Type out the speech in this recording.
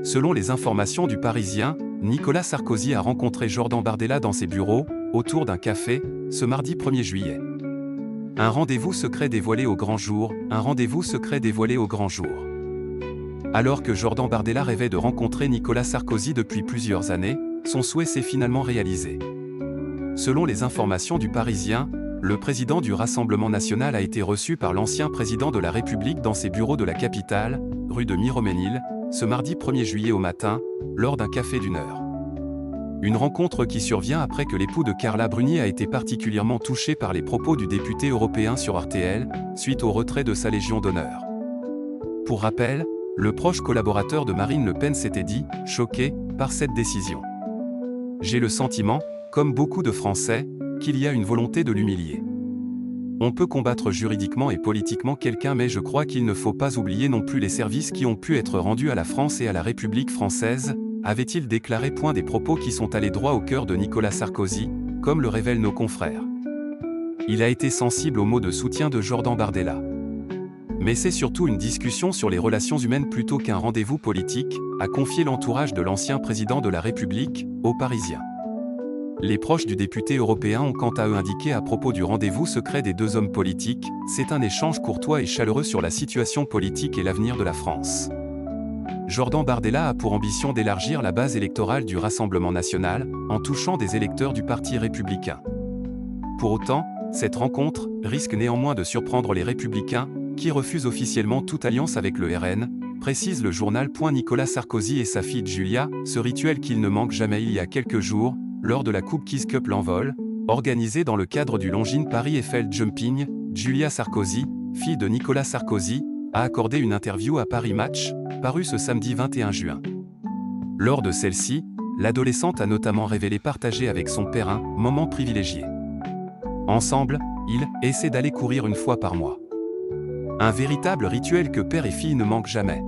Selon les informations du Parisien, Nicolas Sarkozy a rencontré Jordan Bardella dans ses bureaux, autour d'un café, ce mardi 1er juillet. Un rendez-vous secret dévoilé au grand jour, un rendez-vous secret dévoilé au grand jour. Alors que Jordan Bardella rêvait de rencontrer Nicolas Sarkozy depuis plusieurs années, son souhait s'est finalement réalisé. Selon les informations du Parisien, le président du Rassemblement national a été reçu par l'ancien président de la République dans ses bureaux de la capitale, rue de Miromesnil, ce mardi 1er juillet au matin, lors d'un café d'1 heure. Une rencontre qui survient après que l'époux de Carla Bruni a été particulièrement touché par les propos du député européen sur RTL, suite au retrait de sa Légion d'honneur. Pour rappel, le proche collaborateur de Marine Le Pen s'était dit « choqué » par cette décision. « J'ai le sentiment, comme beaucoup de Français, qu'il y a une volonté de l'humilier. On peut combattre juridiquement et politiquement quelqu'un, mais je crois qu'il ne faut pas oublier non plus les services qui ont pu être rendus à la France et à la République française », avait-il déclaré. Des propos qui sont allés droit au cœur de Nicolas Sarkozy, comme le révèlent nos confrères. Il a été sensible aux mots de soutien de Jordan Bardella. Mais c'est surtout une discussion sur les relations humaines plutôt qu'un rendez-vous politique, a confié l'entourage de l'ancien président de la République, aux Parisiens. Les proches du député européen ont quant à eux indiqué à propos du rendez-vous secret des deux hommes politiques, c'est un échange courtois et chaleureux sur la situation politique et l'avenir de la France. Jordan Bardella a pour ambition d'élargir la base électorale du Rassemblement national, en touchant des électeurs du Parti républicain. Pour autant, cette rencontre risque néanmoins de surprendre les Républicains, qui refusent officiellement toute alliance avec le RN, précise le journal. Nicolas Sarkozy et sa fille Julia, ce rituel qu'il ne manque jamais. Il y a quelques jours, lors de la Coupe Kiss Cup L'Envol, organisée dans le cadre du Longines Paris Eiffel Jumping, Julia Sarkozy, fille de Nicolas Sarkozy, a accordé une interview à Paris Match, parue ce samedi 21 juin. Lors de celle-ci, l'adolescente a notamment révélé partager avec son père un « moment privilégié ». Ensemble, ils essaient d'aller courir une fois par mois. Un véritable rituel que père et fille ne manquent jamais.